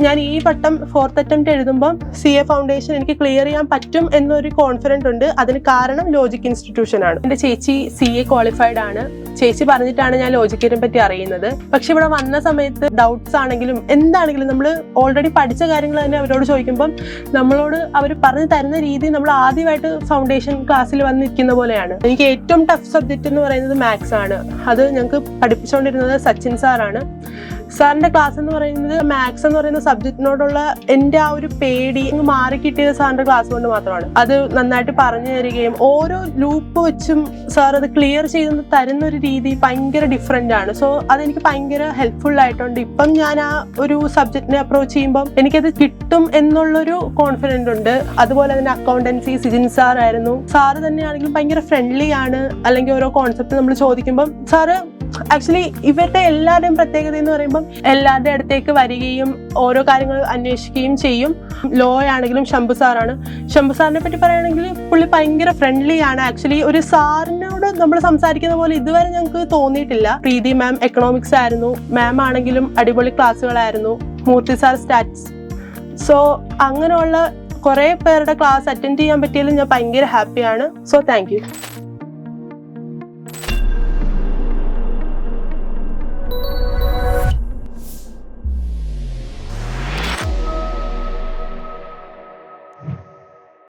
ഞാൻ ഈ വട്ടം 4th അറ്റംപ്റ്റ് എഴുതുമ്പോൾ CA ഫൗണ്ടേഷൻ എനിക്ക് ക്ലിയർ ചെയ്യാൻ പറ്റും എന്നൊരു കോൺഫിഡൻറ്റ് ഉണ്ട്. അതിന് കാരണം ലോജിക് ഇൻസ്റ്റിറ്റ്യൂഷൻ ആണ്. എൻ്റെ ചേച്ചി CA ക്വാളിഫൈഡ് ആണ്. ചേച്ചി പറഞ്ഞിട്ടാണ് ഞാൻ ലോജിക്കിനെ പറ്റി അറിയുന്നത്. പക്ഷെ ഇവിടെ വന്ന സമയത്ത് ഡൗട്ട്സ് ആണെങ്കിലും എന്താണെങ്കിലും നമ്മൾ ഓൾറെഡി പഠിച്ച കാര്യങ്ങൾ തന്നെ അവരോട് ചോദിക്കുമ്പം നമ്മളോട് അവർ പറഞ്ഞു തരുന്ന രീതി നമ്മൾ ആദ്യമായിട്ട് ഫൗണ്ടേഷൻ ക്ലാസ്സിൽ വന്ന് നിൽക്കുന്ന പോലെയാണ്. എനിക്ക് ഏറ്റവും ടഫ് സബ്ജക്റ്റ് എന്ന് പറയുന്നത് മാത്സ് ആണ്. അത് ഞങ്ങൾക്ക് പഠിപ്പിച്ചുകൊണ്ടിരുന്നത് സച്ചിൻ സാറാണ്. സാറിന്റെ ക്ലാസ് എന്ന് പറയുന്നത് മാത്സ് എന്ന് പറയുന്ന സബ്ജക്റ്റിനോടുള്ള എൻ്റെ ആ ഒരു പേടി മാറി കിട്ടിയത് സാറിന്റെ ക്ലാസ് കൊണ്ട് മാത്രമാണ്. അത് നന്നായിട്ട് പറഞ്ഞു തരികയും ഓരോ ലൂപ്പ് വെച്ചും സാർ അത് ക്ലിയർ ചെയ്ത് തരുന്ന ഒരു രീതി ഭയങ്കര ഡിഫറെന്റ് ആണ്. സോ അതെനിക്ക് ഭയങ്കര ഹെൽപ്ഫുൾ ആയിട്ടുണ്ട്. ഇപ്പം ഞാൻ ആ ഒരു സബ്ജക്റ്റിനെ അപ്രോച്ച് ചെയ്യുമ്പം എനിക്കത് കിട്ടും എന്നുള്ളൊരു കോൺഫിഡൻറ് ഉണ്ട്. അതുപോലെ തന്നെ അക്കൗണ്ടൻസി സിജിൻ സാർ ആയിരുന്നു. സാറ് തന്നെയാണെങ്കിലും ഭയങ്കര ഫ്രണ്ട്ലി ആണ്. അല്ലെങ്കിൽ ഓരോ കോൺസെപ്റ്റ് നമ്മൾ ചോദിക്കുമ്പം സാറ് ആക്ച്വലി ഇവരുടെ എല്ലാവരുടെയും പ്രത്യേകത എന്ന് പറയുമ്പം എല്ലാവരുടെ അടുത്തേക്ക് വരികയും ഓരോ കാര്യങ്ങൾ അന്വേഷിക്കുകയും ചെയ്യും. ലോ ആണെങ്കിലും ശംഭു സാറാണ്. ശംഭു സാറിനെ പറ്റി പറയുകയാണെങ്കിൽ പുള്ളി ഭയങ്കര ഫ്രണ്ട്ലി ആണ്. ആക്ച്വലി ഒരു സാറിനോട് നമ്മൾ സംസാരിക്കുന്ന പോലെ ഇതുവരെ ഞങ്ങൾക്ക് തോന്നിയിട്ടില്ല. പ്രീതി മാം എക്കണോമിക്സ് ആയിരുന്നു. മാം ആണെങ്കിലും അടിപൊളി ക്ലാസ്സുകളായിരുന്നു. മൂർത്തി സാർ സ്റ്റാറ്റ്സ്. സോ അങ്ങനെയുള്ള കുറേ പേരുടെ ക്ലാസ് അറ്റൻഡ് ചെയ്യാൻ പറ്റിയതിൽ ഞാൻ ഭയങ്കര ഹാപ്പിയാണ്. So thank you.